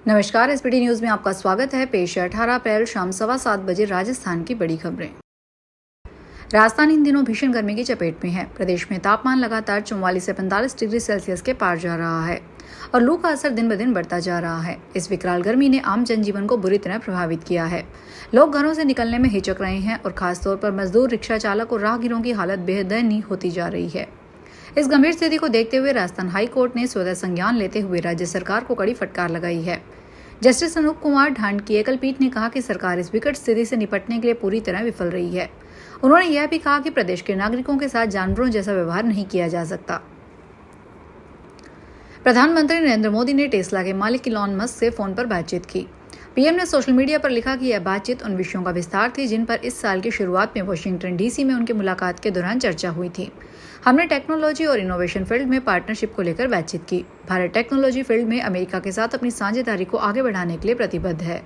नमस्कार, SPT news में आपका स्वागत है। पेश है 18 अप्रैल शाम 7:15 बजे राजस्थान की बड़ी खबरें। राजस्थान इन दिनों भीषण गर्मी की चपेट में है। प्रदेश में तापमान लगातार 44 से 45 डिग्री सेल्सियस के पार जा रहा है और लू का असर दिन ब दिन बढ़ता जा रहा है। इस विकराल गर्मी ने आम जनजीवन को बुरी तरह प्रभावित किया है। लोग घरों से निकलने में हिचक रहे हैं और खासतौर पर मजदूर, रिक्शा चालक और राहगीरों की हालत बेहद दयनीय होती जा रही है। इस गंभीर स्थिति को देखते हुए राजस्थान हाई कोर्ट ने स्वतः संज्ञान लेते हुए राज्य सरकार को कड़ी फटकार लगाई है। जस्टिस अनूप कुमार ढांड की एकल पीठ ने कहा कि सरकार इस विकट स्थिति से निपटने के लिए पूरी तरह विफल रही है। उन्होंने यह भी कहा कि प्रदेश के नागरिकों के साथ जानवरों जैसा व्यवहार नहीं किया जा सकता। प्रधानमंत्री नरेंद्र मोदी ने टेस्ला के मालिक इलॉन मस्क से फोन पर बातचीत की। पीएम ने सोशल मीडिया पर लिखा कि यह बातचीत उन विषयों का विस्तार थी जिन पर इस साल की शुरुआत में वाशिंगटन डीसी में उनकी मुलाकात के दौरान चर्चा हुई थी। हमने टेक्नोलॉजी और इनोवेशन फील्ड में पार्टनरशिप को लेकर बातचीत की। भारत टेक्नोलॉजी फील्ड में अमेरिका के साथ अपनी साझेदारी को आगे बढ़ाने के लिए प्रतिबद्ध है।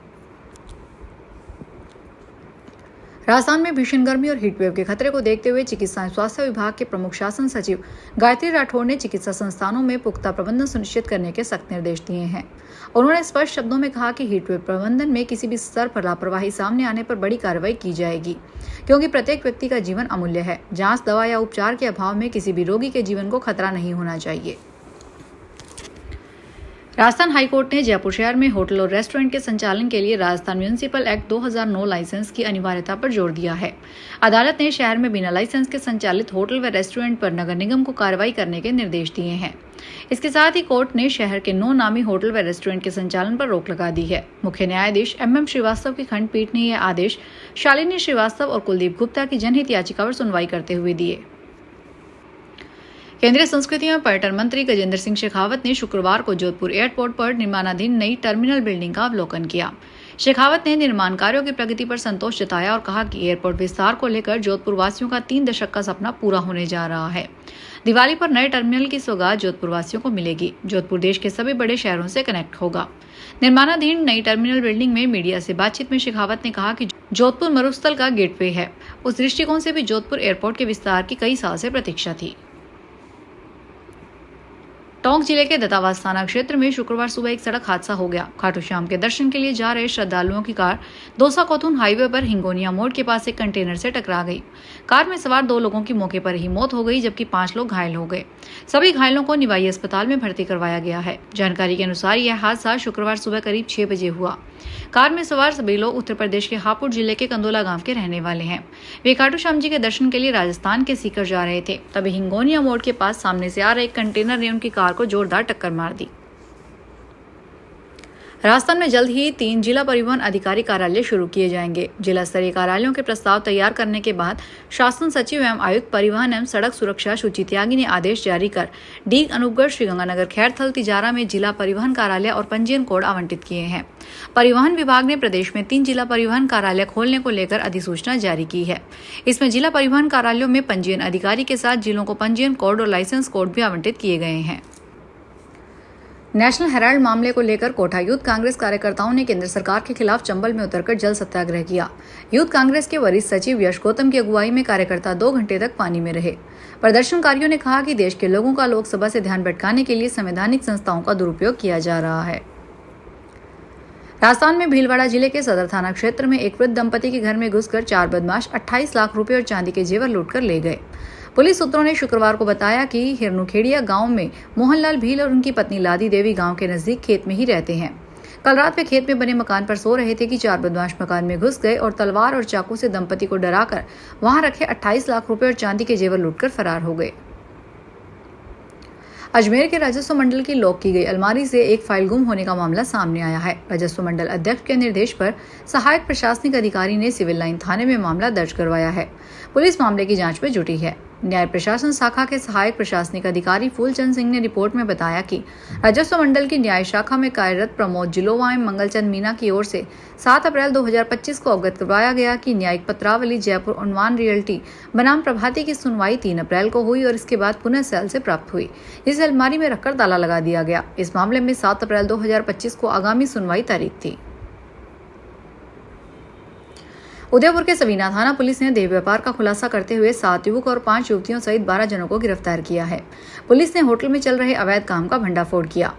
राजस्थान में भीषण गर्मी और हीटवेव के खतरे को देखते हुए चिकित्सा एवं स्वास्थ्य विभाग के प्रमुख शासन सचिव गायत्री राठौड़ ने चिकित्सा संस्थानों में पुख्ता प्रबंधन सुनिश्चित करने के सख्त निर्देश दिए हैं। उन्होंने स्पष्ट शब्दों में कहा कि हीटवेव प्रबंधन में किसी भी स्तर पर लापरवाही सामने आने पर बड़ी कार्रवाई की जाएगी, क्योंकि प्रत्येक व्यक्ति का जीवन अमूल्य है। जांच, दवा या उपचार के अभाव में किसी भी रोगी के जीवन को खतरा नहीं होना चाहिए। राजस्थान हाईकोर्ट ने जयपुर शहर में होटल और रेस्टोरेंट के संचालन के लिए राजस्थान म्युनिसिपल एक्ट 2009 लाइसेंस की अनिवार्यता पर जोर दिया है। अदालत ने शहर में बिना लाइसेंस के संचालित होटल व रेस्टोरेंट पर नगर निगम को कार्रवाई करने के निर्देश दिए हैं। इसके साथ ही कोर्ट ने शहर के 9 नामी होटल व रेस्टोरेंट के संचालन पर रोक लगा दी है। मुख्य न्यायाधीश MM श्रीवास्तव की खंडपीठ ने यह आदेश शालिनी श्रीवास्तव और कुलदीप गुप्ता की जनहित याचिका पर सुनवाई करते हुए दिए। केंद्रीय संस्कृति एवं पर्यटन मंत्री गजेंद्र सिंह शेखावत ने शुक्रवार को जोधपुर एयरपोर्ट पर निर्माणाधीन नई टर्मिनल बिल्डिंग का अवलोकन किया। शेखावत ने निर्माण कार्यों की प्रगति पर संतोष जताया और कहा कि एयरपोर्ट विस्तार को लेकर जोधपुर वासियों का 3 दशक का सपना पूरा होने जा रहा है। दिवाली पर नए टर्मिनल की सौगात जोधपुर वासियों को मिलेगी। जोधपुर देश के सभी बड़े शहरों से कनेक्ट होगा। निर्माणाधीन नई टर्मिनल बिल्डिंग में मीडिया से बातचीत में शेखावत ने कहा कि जोधपुर मरुस्थल का गेटवे है। उस दृष्टिकोण से भी जोधपुर एयरपोर्ट के विस्तार की कई साल से प्रतीक्षा थी। टोंक जिले के दत्तावास थाना क्षेत्र में शुक्रवार सुबह एक सड़क हादसा हो गया। खाटू श्याम के दर्शन के लिए जा रहे श्रद्धालुओं की कार दौसा कोथून हाईवे पर हिंगोनिया मोड़ के पास एक कंटेनर से टकरा गई। कार में सवार 2 लोगों की मौके पर ही मौत हो गई, जबकि 5 लोग घायल हो गए। सभी घायलों को निवाई अस्पताल में भर्ती करवाया गया है। जानकारी के अनुसार यह हादसा शुक्रवार सुबह करीब 6 बजे हुआ। कार में सवार सभी लोग उत्तर प्रदेश के हापुड़ जिले के कंदोला गांव के रहने वाले हैं। वे खाटू श्याम जी के दर्शन के लिए राजस्थान के सीकर जा रहे थे। तभी हिंगोनिया मोड़ के पास सामने से आ रहे एक कंटेनर ने उनकी कार को जोरदार टक्कर मार दी। राजस्थान में जल्द ही 3 जिला परिवहन अधिकारी कार्यालय शुरू किए जाएंगे। जिला स्तरीय कार्यालयों के प्रस्ताव तैयार करने के बाद शासन सचिव एवं आयुक्त परिवहन एवं सड़क सुरक्षा सुचि त्यागी ने आदेश जारी कर डीग, अनूपगढ़, श्रीगंगानगर, खैरथल, तिजारा में जिला परिवहन कार्यालय और पंजीयन कोड आवंटित किए हैं। परिवहन विभाग ने प्रदेश में 3 जिला परिवहन कार्यालय खोलने को लेकर अधिसूचना जारी की है। इसमें जिला परिवहन कार्यालयों में पंजीयन अधिकारी के साथ जिलों को पंजीयन कोड और लाइसेंस कोड भी आवंटित किए गए हैं। नेशनल हेराल्ड मामले को लेकर कोटा यूथ कांग्रेस कार्यकर्ताओं ने केंद्र सरकार के खिलाफ चंबल में उतरकर जल सत्याग्रह किया। यूथ कांग्रेस के वरिष्ठ सचिव यश गौतम की अगुवाई में कार्यकर्ता 2 घंटे तक पानी में रहे। प्रदर्शनकारियों ने कहा कि देश के लोगों का लोकसभा से ध्यान भटकाने के लिए संवैधानिक संस्थाओं का दुरुपयोग किया जा रहा है। राजस्थान में भीलवाड़ा जिले के सदर थाना क्षेत्र में एक वृद्ध दंपति के घर में घुसकर 4 बदमाश 28 लाख रुपए और चांदी के जेवर लूटकर ले गए। पुलिस सूत्रों ने शुक्रवार को बताया कि हिरनुखेड़िया गांव में मोहनलाल भील और उनकी पत्नी लादी देवी गांव के नजदीक खेत में ही रहते हैं। कल रात वे खेत में बने मकान पर सो रहे थे कि 4 बदमाश मकान में घुस गए और तलवार और चाकू से दंपति को डराकर वहां रखे 28 लाख रुपए और चांदी के जेवर लूटकर फरार हो गए। अजमेर के राजस्व मंडल की लॉक की गई अलमारी से एक फाइल गुम होने का मामला सामने आया है। राजस्व मंडल अध्यक्ष के निर्देश पर सहायक प्रशासनिक अधिकारी ने सिविल लाइन थाने में मामला दर्ज करवाया है। पुलिस मामले की जांच में जुटी है। न्याय प्रशासन शाखा के सहायक प्रशासनिक अधिकारी फूलचंद सिंह ने रिपोर्ट में बताया कि राजस्व मंडल की न्याय शाखा में कार्यरत प्रमोद जिलोवा एवं मंगलचंद मीना की ओर से 7 अप्रैल 2025 को अवगत करवाया गया कि न्यायिक पत्रावली जयपुर उन्वान रियल्टी बनाम प्रभाती की सुनवाई 3 अप्रैल को हुई और इसके बाद पुनः सेल से प्राप्त हुई, जिसे अलमारी में रखकर ताला लगा दिया गया। इस मामले में 7 अप्रैल 2025 को आगामी सुनवाई तारीख थी। उदयपुर के सवीना थाना पुलिस ने देह व्यापार का खुलासा करते हुए 7 युवक और 5 युवतियों सहित 12 जनों को गिरफ्तार किया है। पुलिस ने होटल में चल रहे अवैध काम का भंडाफोड़ किया।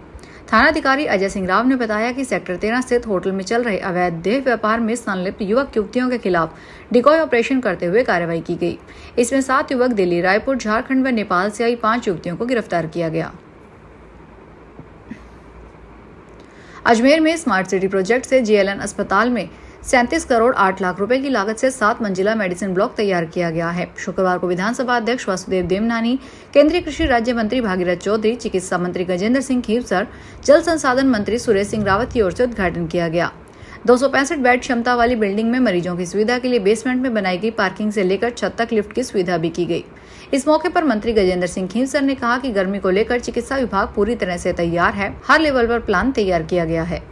थानाधिकारी अजय सिंह राव ने बताया कि सेक्टर 13 स्थित होटल में चल रहे अवैध देह व्यापार में संलिप्त युवक युवतियों के खिलाफ डिकॉय ऑपरेशन करते हुए कार्रवाई की गई। इसमें 7 युवक दिल्ली, रायपुर, झारखंड व नेपाल से आई 5 युवतियों को गिरफ्तार किया गया। अजमेर में स्मार्ट सिटी प्रोजेक्ट से जेएलएन अस्पताल में 37 करोड़ 8 लाख रुपए की लागत से 7 मंजिला मेडिसिन ब्लॉक तैयार किया गया है। शुक्रवार को विधानसभा अध्यक्ष वासुदेव देवनानी, केंद्रीय कृषि राज्य मंत्री भागीरथ चौधरी, चिकित्सा मंत्री गजेंद्र सिंह खीवसर, जल संसाधन मंत्री सुरेश सिंह रावत की ओर से उद्घाटन किया गया। 265 बेड क्षमता वाली बिल्डिंग में मरीजों की सुविधा के लिए बेसमेंट में बनाई गई पार्किंग से लेकर छत तक लिफ्ट की सुविधा भी की गई। इस मौके पर मंत्री गजेंद्र सिंह खीवसर ने कहा कि गर्मी को लेकर चिकित्सा विभाग पूरी तरह से तैयार है। हर लेवल पर प्लान तैयार किया गया है।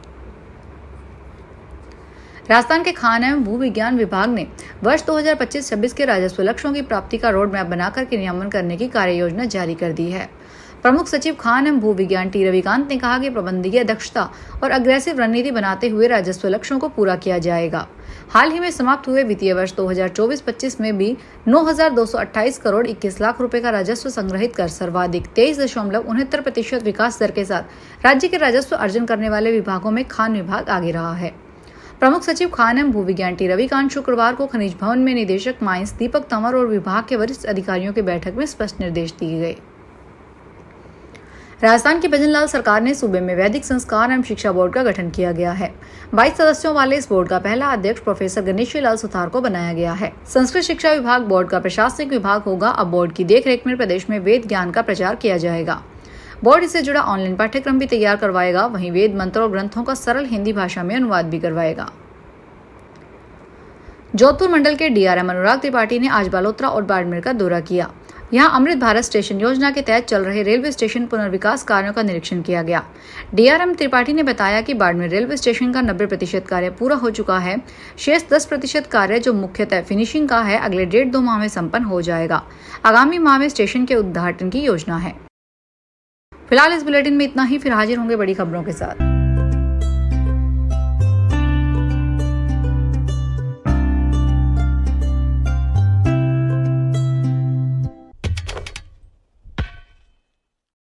राजस्थान के खान एवं भू विज्ञान विभाग ने वर्ष 2025-26 के राजस्व लक्ष्यों की प्राप्ति का रोड मैप बनाकर क्रियान्वयन करने की कार्य योजना जारी कर दी है। प्रमुख सचिव खान एवं भू विज्ञान टी रविकांत ने कहा कि प्रबंधकीय दक्षता और अग्रेसिव रणनीति बनाते हुए राजस्व लक्ष्यों को पूरा किया जाएगा। हाल ही में समाप्त हुए वित्तीय वर्ष 2024-25 में भी 9,228 करोड़ 21 लाख रुपए का राजस्व संग्रहित कर सर्वाधिक 23.69% विकास दर के साथ राज्य के राजस्व अर्जन करने वाले विभागों में खान विभाग आगे रहा है। प्रमुख सचिव खान एवं भू विज्ञान टी रविकांत शुक्रवार को खनिज भवन में निदेशक माइंस दीपक तंवर और विभाग के वरिष्ठ अधिकारियों की बैठक में स्पष्ट निर्देश दिए गए। राजस्थान की भजनलाल सरकार ने सूबे में वैदिक संस्कार एवं शिक्षा बोर्ड का गठन किया गया है। 22 सदस्यों वाले इस बोर्ड का पहला अध्यक्ष प्रोफेसर गणेशी लाल सुथार को बनाया गया है। संस्कृत शिक्षा विभाग बोर्ड का प्रशासनिक विभाग होगा। अब बोर्ड की देखरेख में प्रदेश में वेद ज्ञान का प्रचार किया जाएगा। बोर्ड इससे जुड़ा ऑनलाइन पाठ्यक्रम भी तैयार करवाएगा। वहीं वेद मंत्र और ग्रंथों का सरल हिंदी भाषा में अनुवाद भी करवाएगा। जोधपुर मंडल के डीआरएम अनुराग त्रिपाठी ने आज बालोतरा और बाड़मेर का दौरा किया। यहां अमृत भारत स्टेशन योजना के तहत चल रहे रेलवे स्टेशन पुनर्विकास कार्यों का निरीक्षण किया गया। डीआरएम त्रिपाठी ने बताया कि बाड़मेर रेलवे स्टेशन का 90% कार्य पूरा हो चुका है। शेष 10% कार्य जो मुख्यतः फिनिशिंग का है, अगले 1.5-2 माह में संपन्न हो जाएगा। आगामी माह में स्टेशन के उद्घाटन की योजना है। फिलहाल इस बुलेटिन में इतना ही। फिर हाजिर होंगे बड़ी खबरों के साथ।